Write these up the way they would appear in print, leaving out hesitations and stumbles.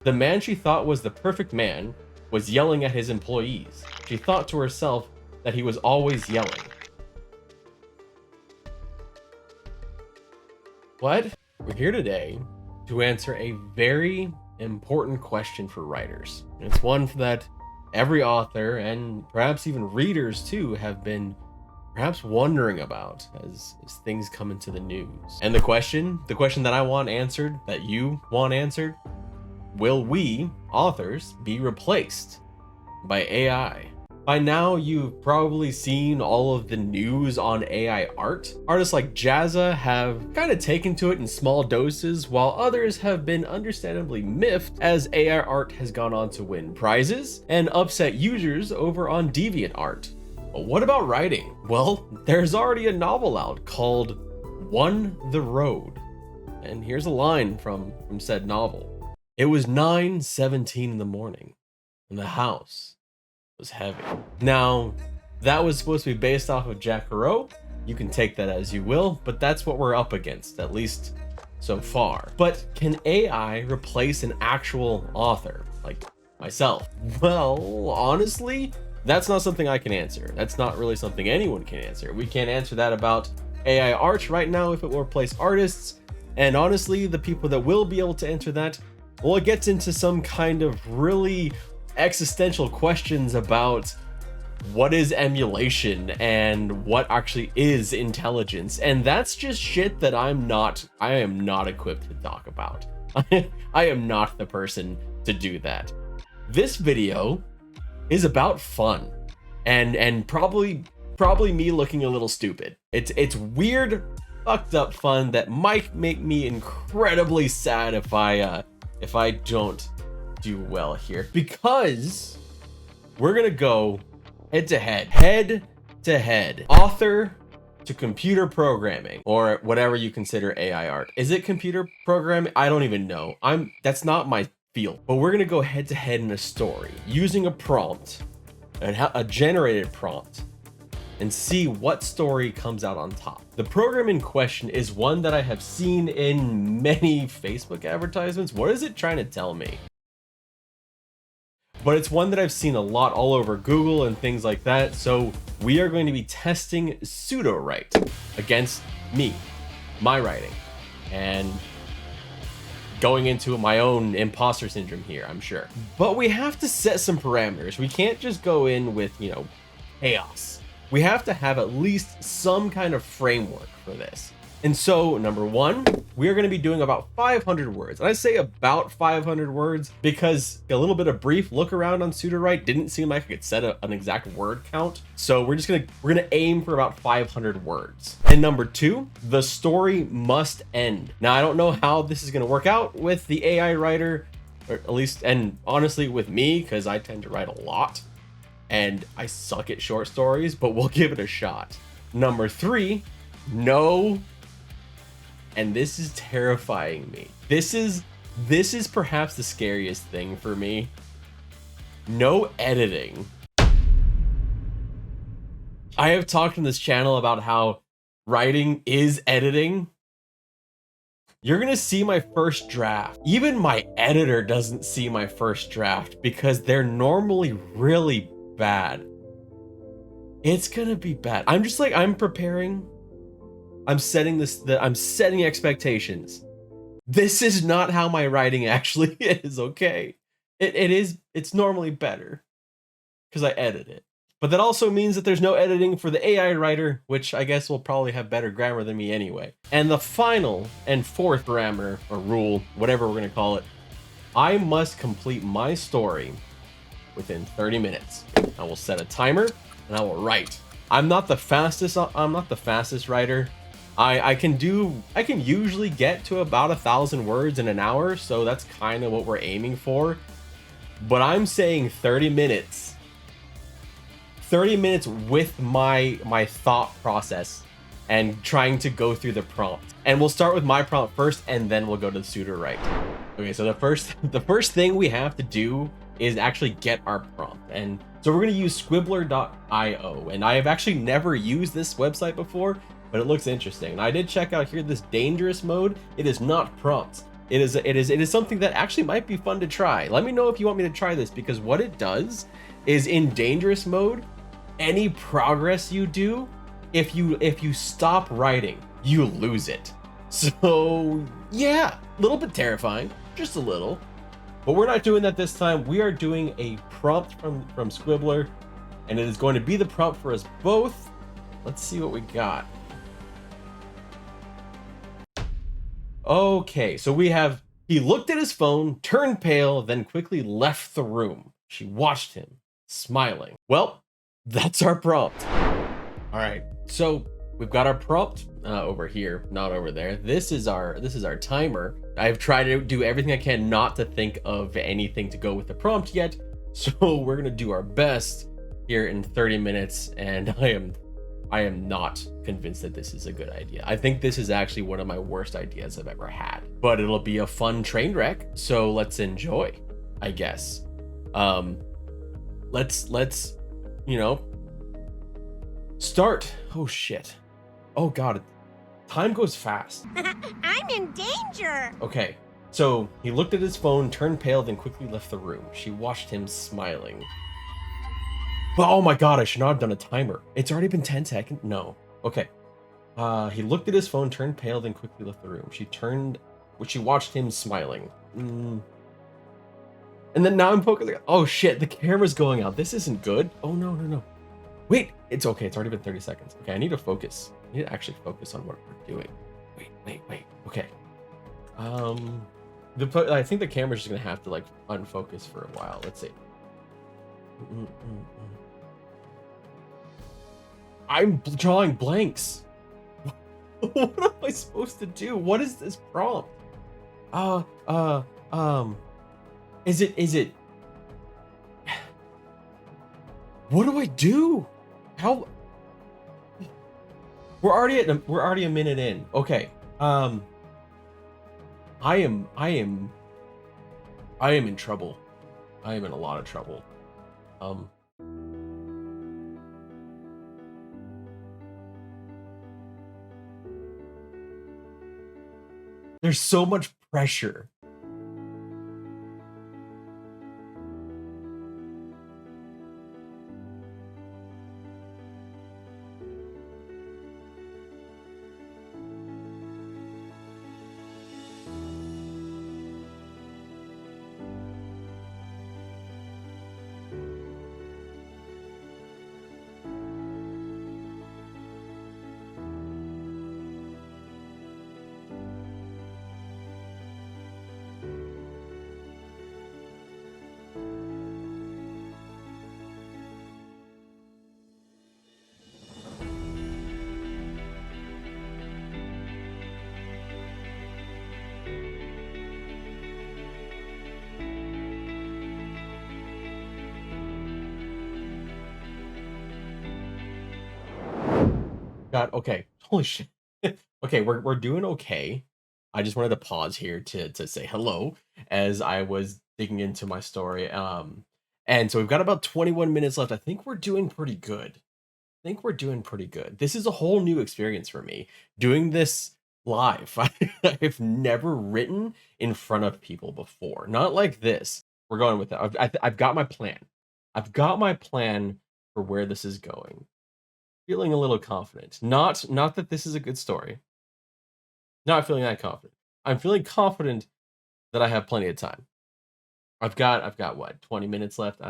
The man she thought was the perfect man was yelling at his employees. She thought to herself that he was always yelling. What? We're here today to answer a very important question for writers. And it's one that every author and perhaps even readers too have been perhaps wondering about as things come into the news. And the question that I want answered, that you want answered, will we, authors, be replaced by AI? By now, you've probably seen all of the news on AI art. Artists like Jazza have kind of taken to it in small doses, while others have been understandably miffed as AI art has gone on to win prizes and upset users over on DeviantArt. But what about writing? Well, there's already a novel out called Won the Road. And here's a line from said novel. It was 9:17 in the morning, and the house was heavy. Now, that was supposed to be based off of Jack Kerouac. You can take that as you will, but that's what we're up against, at least so far. But can AI replace an actual author, like myself? Well, honestly, that's not something I can answer. That's not really something anyone can answer. We can't answer that about AI art right now, if it will replace artists. And honestly, the people that will be able to answer that, well, it gets into some kind of really existential questions about what is emulation and what actually is intelligence. And that's just shit that I am not equipped to talk about. I am not the person to do that. This video is about fun and probably me looking a little stupid. It's weird, fucked up fun that might make me incredibly sad if I don't do well here, because we're gonna go head to head, author to computer programming, or whatever you consider AI art. Is it computer programming? I don't even know. That's not my field. But we're gonna go head to head in a story using a prompt, a generated prompt, and see what story comes out on top. The program in question is one that I have seen in many Facebook advertisements. What is it trying to tell me? But it's one that I've seen a lot all over Google and things like that. So we are going to be testing Sudowrite against me, my writing, and going into my own imposter syndrome here, I'm sure. But we have to set some parameters. We can't just go in with, chaos. We have to have at least some kind of framework for this. And so, number one, we're going to be doing about 500 words. And I say about 500 words because a little bit of brief look around on Sudowrite didn't seem like I could set an exact word count. So we're gonna aim for about 500 words. And number two, the story must end. Now, I don't know how this is going to work out with the AI writer, or at least, and honestly with me, because I tend to write a lot and I suck at short stories, but we'll give it a shot. Number three, no. And this is terrifying me. This is perhaps the scariest thing for me. No editing. I have talked on this channel about how writing is editing. You're gonna see my first draft. Even my editor doesn't see my first draft because they're normally really bad. It's gonna be bad. I'm preparing. I'm setting expectations. This is not how my writing actually is, okay? It's normally better because I edit it. But that also means that there's no editing for the AI writer, which I guess will probably have better grammar than me anyway. And the final and fourth parameter, or rule, whatever we're gonna call it, I must complete my story within 30 minutes. I will set a timer and I will write. I'm not the fastest writer. I can usually get to about 1,000 words in an hour, so that's kind of what we're aiming for. But I'm saying 30 minutes. 30 minutes with my thought process and trying to go through the prompt. And we'll start with my prompt first, and then we'll go to the Sudowrite. Okay, so the first thing we have to do is actually get our prompt. And so we're gonna use squibbler.io, and I have actually never used this website before, but it looks interesting. And I did check out here this dangerous mode. It is not prompts. It is something that actually might be fun to try. Let me know if you want me to try this, because what it does is, in dangerous mode, any progress you do, if you stop writing, you lose it. So yeah, a little bit terrifying, just a little. But we're not doing that this time. We are doing a prompt from Squibbler, and it is going to be the prompt for us both. Let's see what we got. Okay, so we have, he looked at his phone, turned pale, then quickly left the room. She watched him, smiling. Well, that's our prompt. All right, so we've got our prompt over here, not over there. This is our timer. I've tried to do everything I can not to think of anything to go with the prompt yet, so we're gonna do our best here in 30 minutes, and I am not convinced that this is a good idea. I think this is actually one of my worst ideas I've ever had, but it'll be a fun train wreck, so let's enjoy, I guess. Let's you know, start. Oh shit. Oh god, time goes fast. I'm in danger. Okay, so he looked at his phone, turned pale, then quickly left the room. She watched him, smiling. Oh my god, I should not have done a timer. It's already been 10 seconds. No. Okay. He looked at his phone, turned pale, then quickly left the room. She watched him, smiling. And then now I'm focusing. Oh shit, the camera's going out. This isn't good. Oh no. Wait, it's okay. It's already been 30 seconds. Okay, I need to focus. I need to actually focus on what we're doing. Wait. Okay. I think the camera's just gonna have to like unfocus for a while. Let's see. I'm drawing blanks. What am I supposed to do? What is this prompt? Is it what do I do? How? We're already a minute in. Okay. I am in trouble. I am in a lot of trouble. There's so much pressure. God, okay. Holy shit. Okay, we're doing okay. I just wanted to pause here to say hello as I was digging into my story. And so we've got about 21 minutes left. I think we're doing pretty good. This is a whole new experience for me, doing this live. I've never written in front of people before. Not like this. We're going with that. I've got my plan. I've got my plan for where this is going. Feeling a little confident. Not that this is a good story. Not feeling that confident. I'm feeling confident that I have plenty of time. I've got what, 20 minutes left.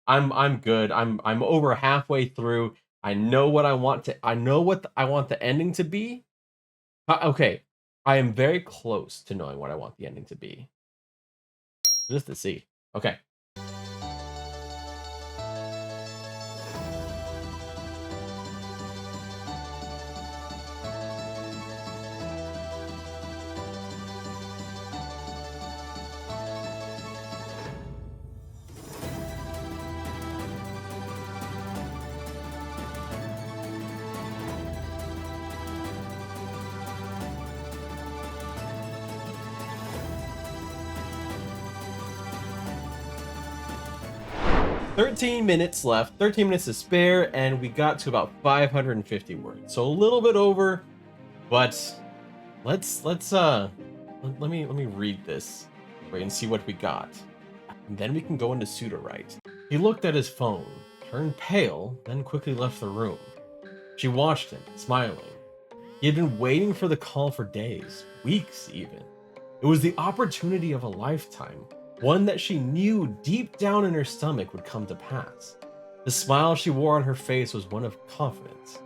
I'm good. I'm over halfway through. I know what I want the ending to be. Okay. I am very close to knowing what I want the ending to be. Just to see. Okay. 13 minutes left, 13 minutes to spare, and we got to about 550 words. So a little bit over, but let's let me read this and see what we got. And then we can go into Sudowrite. He looked at his phone, turned pale, then quickly left the room. She watched him, smiling. He had been waiting for the call for days, weeks even. It was the opportunity of a lifetime, one that she knew deep down in her stomach would come to pass. The smile she wore on her face was one of confidence.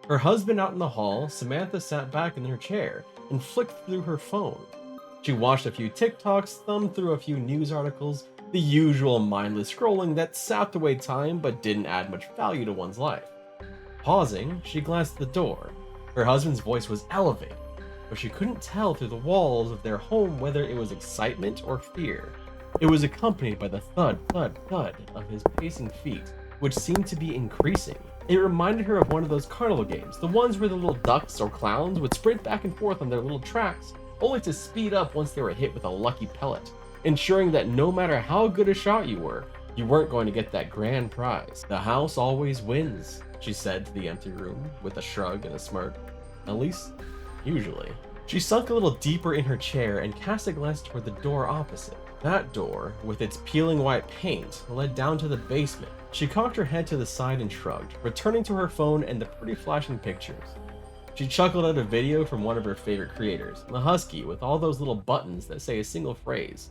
Her husband out in the hall, Samantha sat back in her chair and flicked through her phone. She watched a few TikToks, thumbed through a few news articles, the usual mindless scrolling that sapped away time but didn't add much value to one's life. Pausing, she glanced at the door. Her husband's voice was elevated, but she couldn't tell through the walls of their home whether it was excitement or fear. It was accompanied by the thud, thud, thud of his pacing feet, which seemed to be increasing. It reminded her of one of those carnival games, the ones where the little ducks or clowns would sprint back and forth on their little tracks, only to speed up once they were hit with a lucky pellet, ensuring that no matter how good a shot you weren't going to get that grand prize. The house always wins, she said to the empty room with a shrug and a smirk. At least, usually. She sunk a little deeper in her chair and cast a glance toward the door opposite. That door, with its peeling white paint, led down to the basement. She cocked her head to the side and shrugged, returning to her phone and the pretty flashing pictures. She chuckled at a video from one of her favorite creators, the husky with all those little buttons that say a single phrase.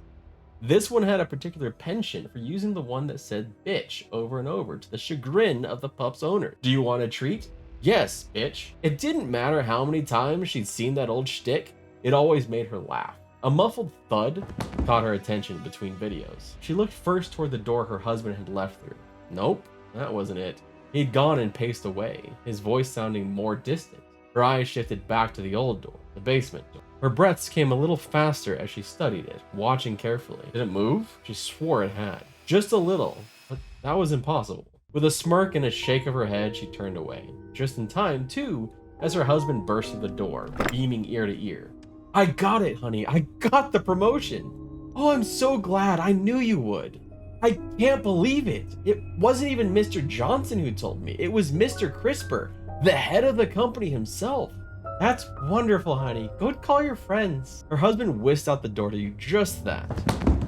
This one had a particular penchant for using the one that said bitch over and over to the chagrin of the pup's owner. Do you want a treat? Yes, bitch. It didn't matter how many times she'd seen that old shtick, it always made her laugh. A muffled thud caught her attention between videos. She looked first toward the door her husband had left through. Nope, that wasn't it. He'd gone and paced away, his voice sounding more distant. Her eyes shifted back to the old door, the basement door. Her breaths came a little faster as she studied it, watching carefully. Did it move? She swore it had. Just a little, but that was impossible. With a smirk and a shake of her head, she turned away. Just in time, too, as her husband burst through the door, beaming ear to ear. I got it, honey. I got the promotion. Oh, I'm so glad. I knew you would. I can't believe it. It wasn't even Mr. Johnson who told me. It was Mr. Crisper, the head of the company himself. That's wonderful, honey. Go call your friends. Her husband whisked out the door to do just that.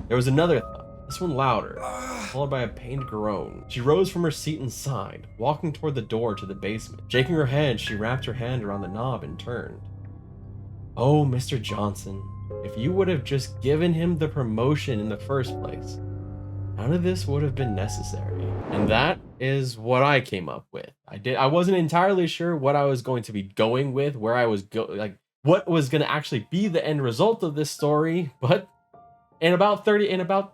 There was another thud, this one louder, followed by a pained groan. She rose from her seat and sighed, walking toward the door to the basement. Shaking her head, she wrapped her hand around the knob and turned. Oh, Mr. Johnson, if you would have just given him the promotion in the first place, none of this would have been necessary. And that is what I came up with. I wasn't entirely sure what I was going to be going with, where I was what was going to actually be the end result of this story, but in about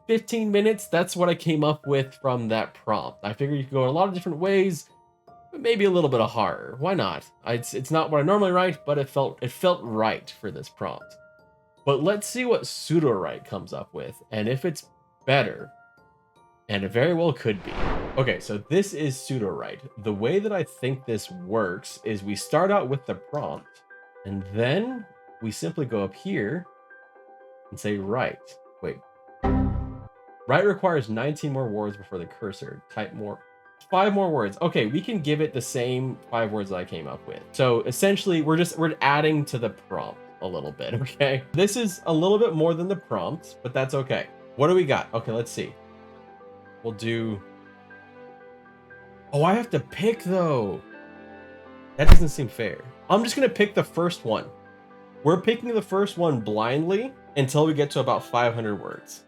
15 minutes, that's what I came up with from that prompt. I figured you could go in a lot of different ways, but maybe a little bit of horror. Why not? It's not what I normally write, but it felt right for this prompt. But let's see what Sudowrite comes up with, and if it's better. And it very well could be. Okay, so this is Sudowrite. The way that I think this works is we start out with the prompt, and then we simply go up here and say write. Wait. Write requires 19 more words before the cursor. Type more. 5 more words. Okay, we can give it the same 5 words that I came up with. So essentially, we're adding to the prompt a little bit, okay? This is a little bit more than the prompt, but that's okay. What do we got? Okay, let's see. We'll do... Oh, I have to pick, though. That doesn't seem fair. I'm just going to pick the first one. We're picking the first one blindly until we get to about 500 words.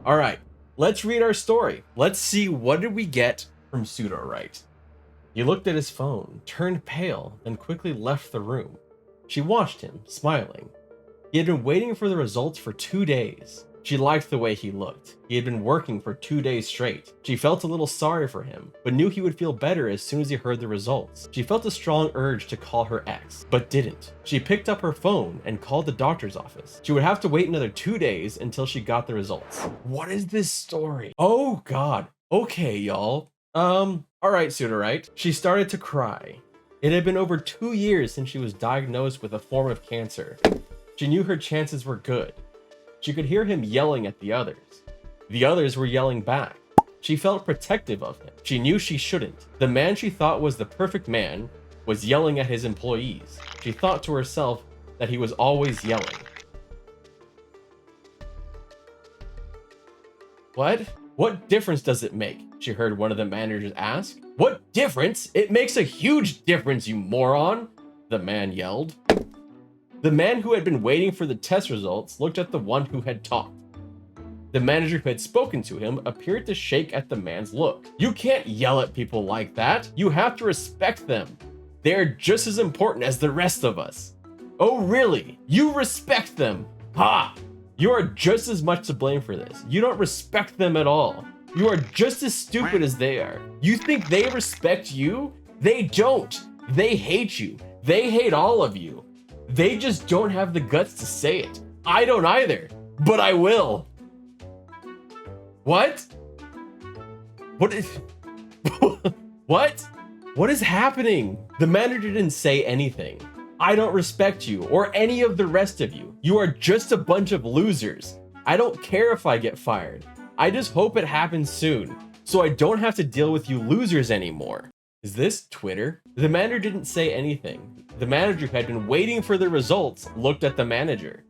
All right, let's read our story. Let's see, what did we get from Sudowrite? He looked at his phone, turned pale, then quickly left the room. She watched him, smiling. He had been waiting for the results for 2 days. She liked the way he looked. He had been working for 2 days straight. She felt a little sorry for him, but knew he would feel better as soon as he heard the results. She felt a strong urge to call her ex, but didn't. She picked up her phone and called the doctor's office. She would have to wait another 2 days until she got the results. What is this story? Oh God. Okay, y'all. Alright, Sudowrite. She started to cry. It had been over 2 years since she was diagnosed with a form of cancer. She knew her chances were good. She could hear him yelling at the others. The others were yelling back. She felt protective of him. She knew she shouldn't. The man she thought was the perfect man was yelling at his employees. She thought to herself that he was always yelling. What? What difference does it make? She heard one of the managers ask. What difference? It makes a huge difference, you moron! The man yelled. The man who had been waiting for the test results looked at the one who had talked. The manager who had spoken to him appeared to shake at the man's look. You can't yell at people like that. You have to respect them. They're just as important as the rest of us. Oh, really? You respect them? Ha! You are just as much to blame for this. You don't respect them at all. You are just as stupid as they are. You think they respect you? They don't. They hate you. They hate all of you. They just don't have the guts to say it. I don't either, but I will. What? What is... What? What is happening? The manager didn't say anything. I don't respect you or any of the rest of you. You are just a bunch of losers. I don't care if I get fired. I just hope it happens soon, so I don't have to deal with you losers anymore. Is this Twitter? The manager didn't say anything. The manager who had been waiting for the results looked at the manager.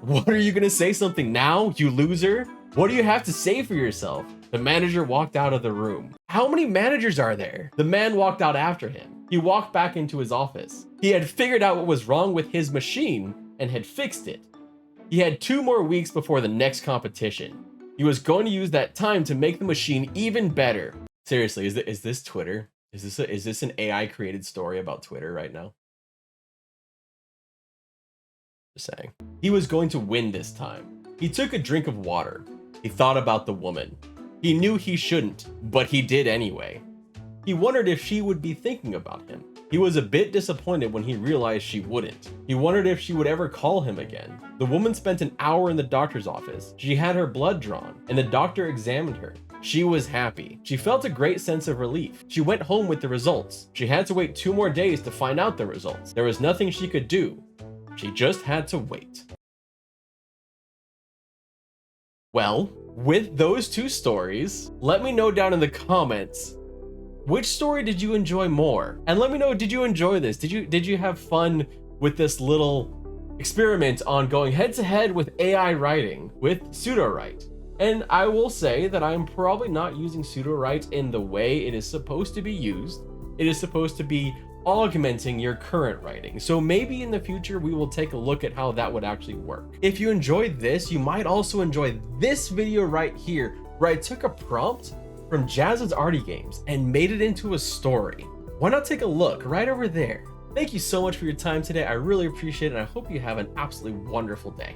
What, are you gonna say something now, you loser? What do you have to say for yourself? The manager walked out of the room. How many managers are there? The man walked out after him. He walked back into his office. He had figured out what was wrong with his machine and had fixed it. He had 2 more weeks before the next competition. He was going to use that time to make the machine even better. Seriously, is this Twitter? Is this an AI created story about Twitter right now? Just saying. He was going to win this time. He took a drink of water. He thought about the woman. He knew he shouldn't, but he did anyway. He wondered if she would be thinking about him. He was a bit disappointed when he realized she wouldn't. He wondered if she would ever call him again. The woman spent an hour in the doctor's office. She had her blood drawn, and the doctor examined her. She was happy. She felt a great sense of relief. She went home with the results. She had to wait 2 more days to find out the results. There was nothing she could do. She just had to wait. Well, with those 2 stories, let me know down in the comments, which story did you enjoy more? And let me know, did you enjoy this? Did you have fun with this little experiment on going head to head with AI writing with Sudowrite? And I will say that I'm probably not using Sudowrite in the way it is supposed to be used. It is supposed to be augmenting your current writing. So maybe in the future we will take a look at how that would actually work. If you enjoyed this, you might also enjoy this video right here, where I took a prompt from Jazz's Arty Games and made it into a story. Why not take a look right over there? Thank you so much for your time today. I really appreciate it, and I hope you have an absolutely wonderful day.